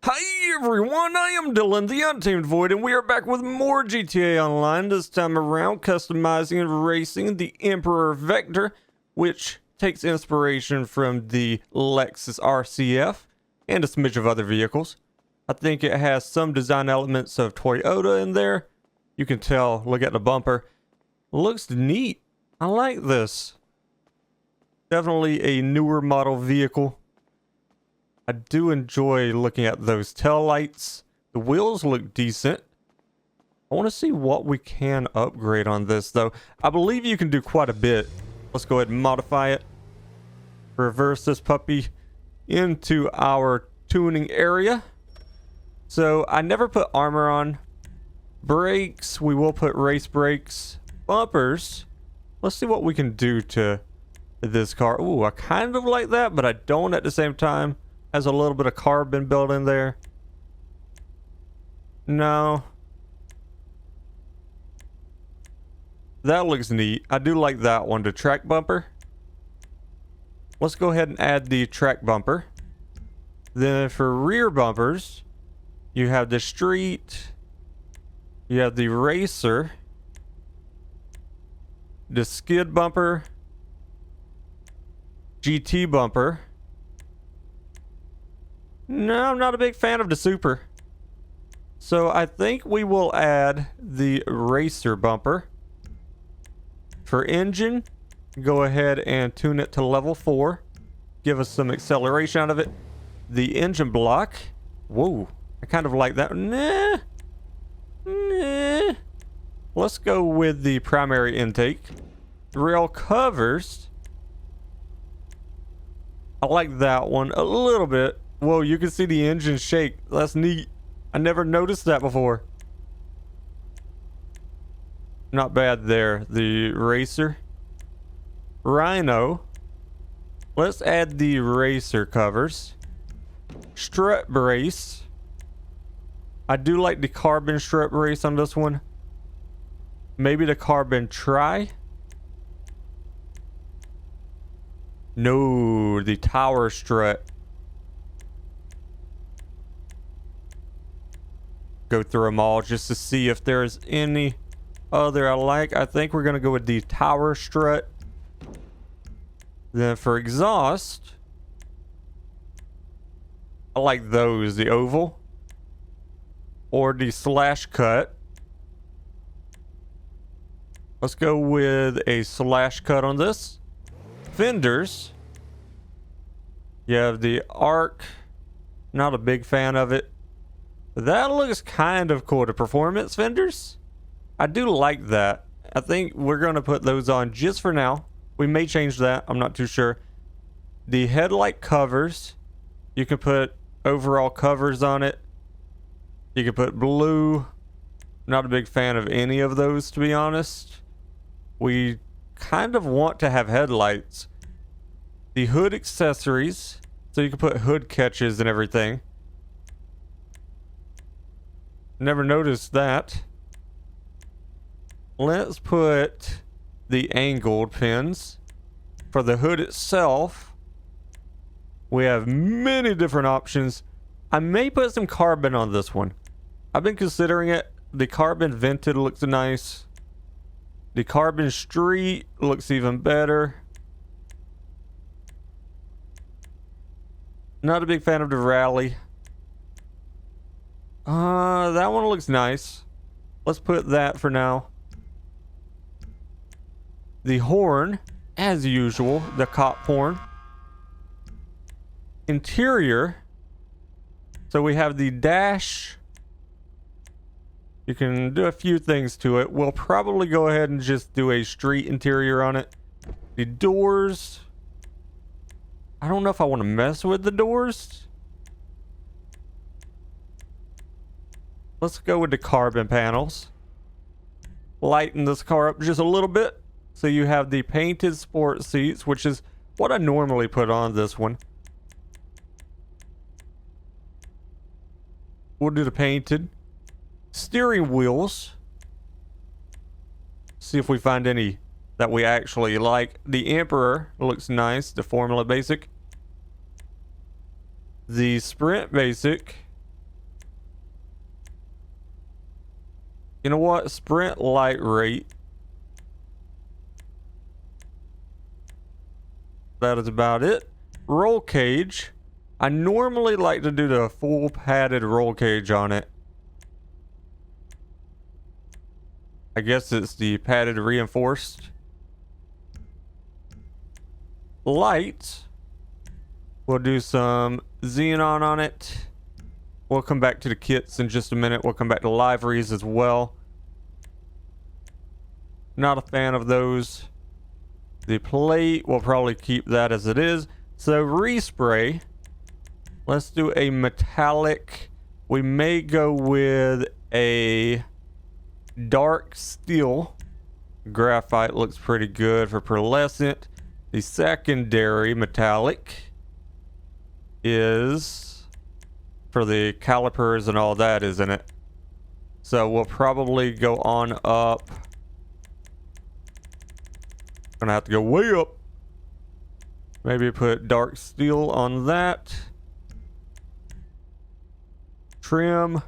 Hi everyone, I am Dylan, TheUntamedVoid, and we are back with more GTA Online, this time around customizing and racing the Emperor Vectre, which takes inspiration from the Lexus RC F and a smidge of other vehicles. I think it has some design elements of Toyota in there. You can tell, look at the bumper. Looks neat. I like this. Definitely a newer model vehicle. I do enjoy looking at those tail lights. The wheels look decent. I want to see what we can upgrade on this, though. I believe you can do quite a bit. Let's go ahead and modify it. Reverse this puppy into our tuning area. So I never put armor on. Brakes, we will put race brakes. Bumpers. Let's see what we can do to this car. Ooh, I kind of like that, but I don't at the same time. Has a little bit of carbon built in there. No. That looks neat. I do like that one. The track bumper. Let's go ahead and add the track bumper. Then for rear bumpers, you have the street. You have the racer. The skid bumper. GT bumper. No, I'm not a big fan of the super. So I think we will add the racer bumper. For engine, go ahead and tune it to level 4. Give us some acceleration out of it. The engine block. Whoa, I kind of like that. Nah. Let's go with the primary intake. Rail covers. I like that one a little bit. Whoa, you can see the engine shake. That's neat. I never noticed that before. Not bad there. The racer. Rhino. Let's add the racer covers. Strut brace. I do like the carbon strut brace on this one. Maybe the carbon tri. No, the tower strut. Go through them all just to see if there's any other I like. I think we're gonna go with the tower strut. Then for exhaust, I like those, the oval or the slash cut. Let's go with a slash cut on this. Fenders, you have the arc. Not a big fan of it. That looks kind of cool. The performance fenders, I do like that. I think we're going to put those on just for now. We may change that. I'm not too sure. The headlight covers, you can put overall covers on it. You can put blue. Not a big fan of any of those, to be honest. We kind of want to have headlights. The hood accessories, so you can put hood catches and everything. Never noticed that. Let's put the angled pins. For the hood itself, we have many different options. I may put some carbon on this one. I've been considering it. The carbon vented looks nice. The carbon street looks even better. Not a big fan of the rally. That one looks nice. Let's put that for now. The horn, as usual, the cop horn. Interior. So we have the dash. You can do a few things to it. We'll probably go ahead and just do a street interior on it. The doors. I don't know if I want to mess with the doors. Let's go with the carbon panels. Lighten this car up just a little bit. So you have the painted sport seats, which is what I normally put on this one. We'll do the painted. Steering wheels. See if we find any that we actually like. The Emperor looks nice. The Formula Basic. The Sprint Basic. You know what? Sprint light rate. That is about it. Roll cage. I normally like to do the full padded roll cage on it. I guess it's the padded reinforced. Lights. We'll do some xenon on it. We'll come back to the kits in just a minute. We'll come back to liveries as well. Not a fan of those. The plate, we'll probably keep that as it is. So respray. Let's do a metallic. We may go with a dark steel. Graphite looks pretty good for pearlescent. The secondary metallic is for the calipers and all that, isn't it? So we'll probably go on up. Gonna have to go way up. Maybe put dark steel on that. Trim.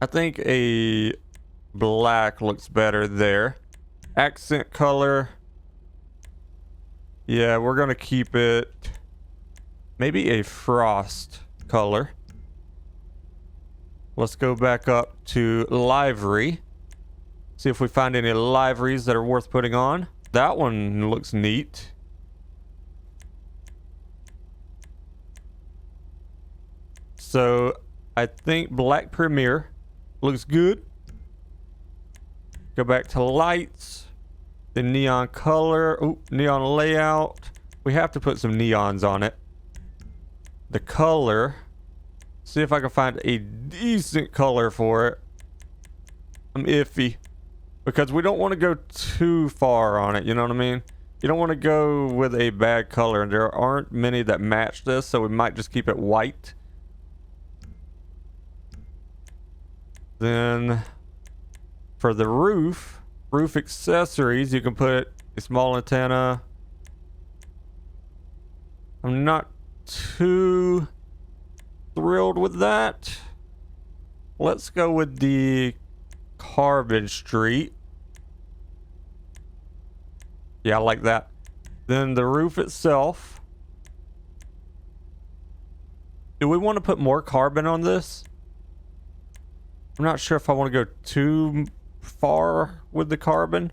I think a black looks better there. Accent color. Yeah, we're gonna keep it maybe a frost color. Let's go back up to livery. See if we find any liveries that are worth putting on. That one looks neat. So I think black Premier looks good. Go back to lights. The neon color. Ooh, neon layout. We have to put some neons on it. The color. See if I can find a decent color for it. I'm iffy. Because we don't want to go too far on it, you know what I mean? You don't want to go with a bad color, and there aren't many that match this, so we might just keep it white. Then, for the roof accessories, you can put a small antenna. I'm not too thrilled with that. Let's go with the carbon street. Yeah, I like that. Then the roof itself. Do we want to put more carbon on this? I'm not sure if I want to go too far with the carbon.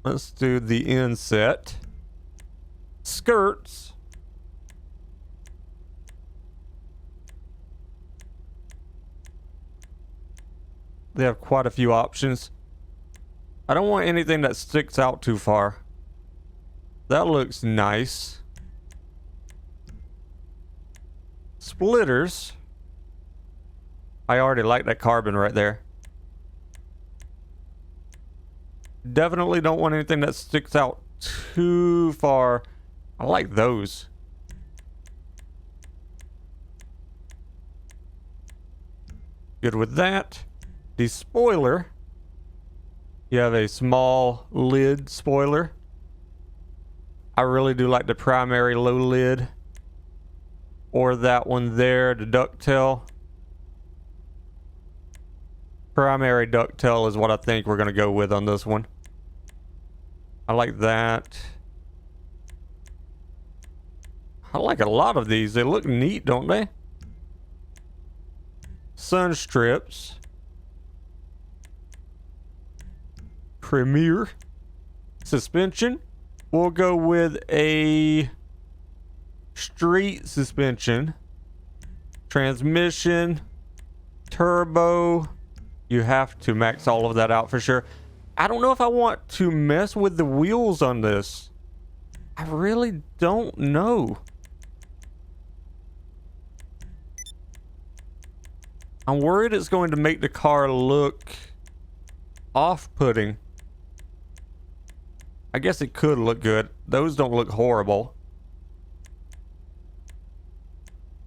Let's do the inset. Skirts. They have quite a few options. I don't want anything that sticks out too far. That looks nice. Splitters. I already like that carbon right there. Definitely don't want anything that sticks out too far. I like those. Good with that. The spoiler. You have a small lid spoiler. I really do like the primary low lid. Or that one there, the ducktail. Primary ducktail is what I think we're going to go with on this one. I like that. I like a lot of these. They look neat, don't they? Sun strips. Premier. Suspension. We'll go with a street suspension. Transmission. Turbo. You have to max all of that out for sure. I don't know if I want to mess with the wheels on this. I really don't know. I'm worried it's going to make the car look off-putting. I guess it could look good. Those don't look horrible.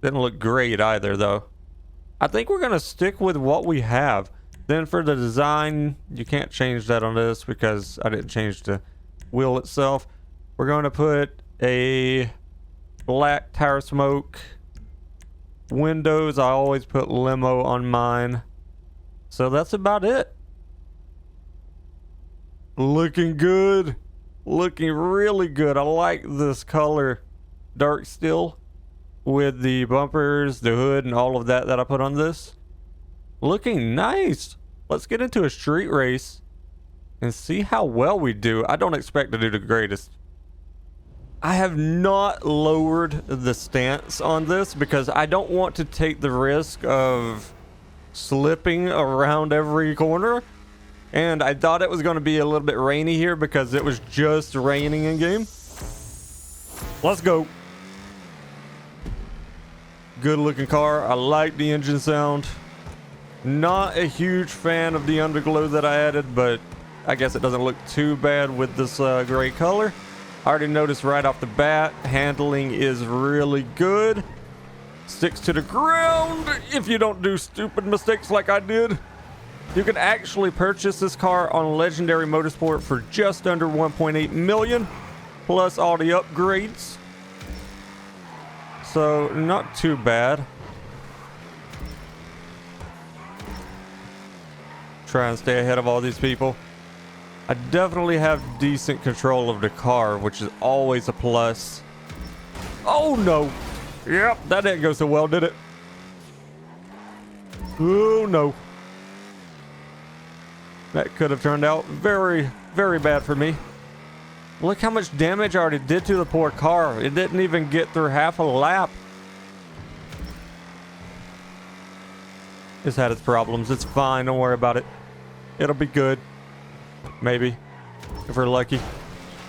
Didn't look great either, though. I think we're going to stick with what we have. Then for the design, you can't change that on this because I didn't change the wheel itself. We're going to put a black tire smoke. Windows, I always put limo on mine. So that's about it. Looking good. Looking really good. I like this color. Dark steel with the bumpers, the hood, and all of that I put on this. Looking nice. Let's get into a street race and see how well we do. I don't expect to do the greatest. I have not lowered the stance on this because I don't want to take the risk of slipping around every corner. And I thought it was going to be a little bit rainy here because it was just raining in game. Let's go. Good looking car. I like the engine sound. Not a huge fan of the underglow that I added, but I guess it doesn't look too bad with this gray color. I already noticed right off the bat, handling is really good. Sticks to the ground if you don't do stupid mistakes like I did. You can actually purchase this car on Legendary Motorsport for just under 1.8 million, plus all the upgrades. So not too bad. Try and stay ahead of all these people. I definitely have decent control of the car, which is always a plus. Oh no. Yep, that didn't go so well, did it? Oh no. That could have turned out very, very bad for me. Look how much damage I already did to the poor car. It didn't even get through half a lap. It's had its problems. It's fine. Don't worry about it. It'll be good. Maybe. If we're lucky.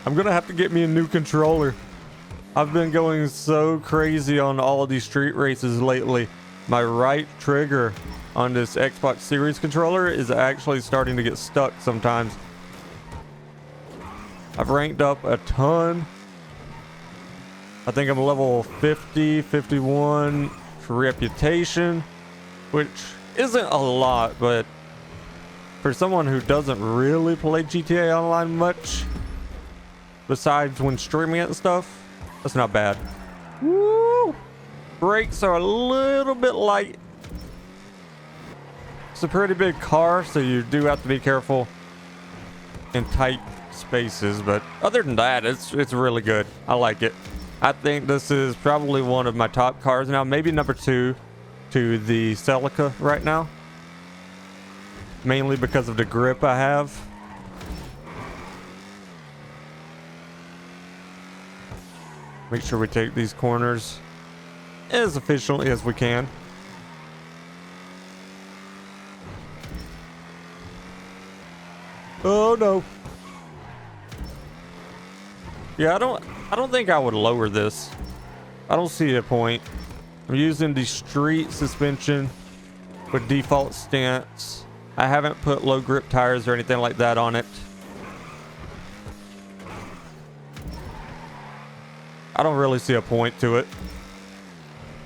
I'm gonna have to get me a new controller. I've been going so crazy on all of these street races lately. My right trigger on this Xbox Series controller is actually starting to get stuck sometimes. I've ranked up a ton. I think I'm level 50, 51 for reputation, which isn't a lot, but for someone who doesn't really play GTA Online much, besides when streaming it and stuff, that's not bad. Woo! Brakes are a little bit light. It's a pretty big car, so you do have to be careful in tight spaces, but other than that, it's really good. I like it. I think this is probably one of my top cars now, maybe number 2 to the Celica right now, mainly because of the grip I have. Make sure we take these corners as efficiently as we can. Oh no. Yeah, I don't think I would lower this. I don't see a point. I'm using the street suspension with default stance. I haven't put low grip tires or anything like that on it. I don't really see a point to it.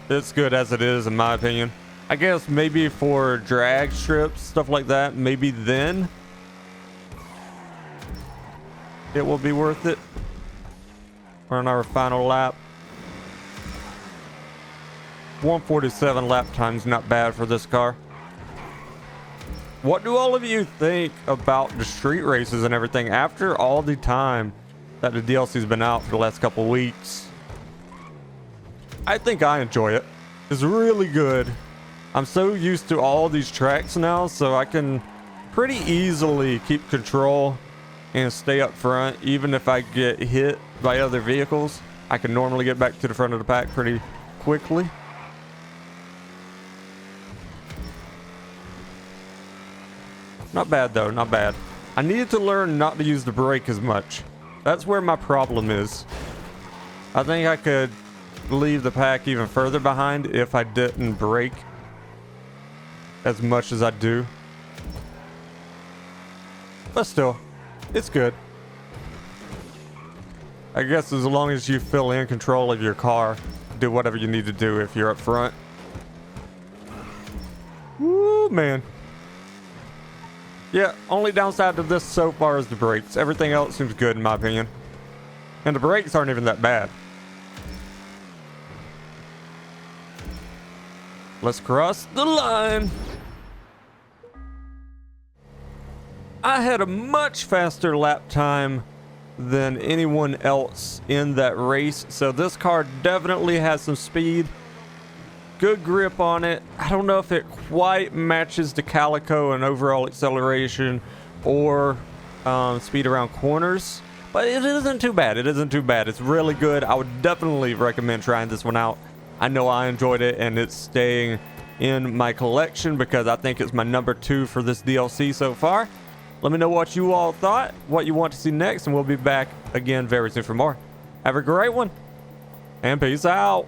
It's good as it is, in my opinion. I guess maybe for drag strips, stuff like that, maybe then it will be worth it. We're on our final lap. 147 lap time's not bad for this car. What do all of you think about the street races and everything after all the time that the DLC's been out for the last couple weeks? I think I enjoy it. It's really good. I'm so used to all these tracks now, so I can pretty easily keep control and stay up front. Even if I get hit by other vehicles, I can normally get back to the front of the pack pretty quickly. Not bad though, not bad. I needed to learn not to use the brake as much. That's where my problem is. I think I could leave the pack even further behind if I didn't brake as much as I do. But still, it's good. I guess as long as you feel in control of your car, do whatever you need to do if you're up front. Woo, man. Yeah, only downside to this so far is the brakes. Everything else seems good in my opinion. And the brakes aren't even that bad. Let's cross the line. I had a much faster lap time than anyone else in that race, so this car definitely has some speed. Good grip on it. I don't know if it quite matches the Calico and overall acceleration or speed around corners, but it isn't too bad. It isn't too bad. It's really good. I would definitely recommend trying this one out. I know I enjoyed it, and it's staying in my collection because I think it's my number 2 for this DLC so far. Let me know what you all thought, what you want to see next, and we'll be back again very soon for more. Have a great one, and peace out.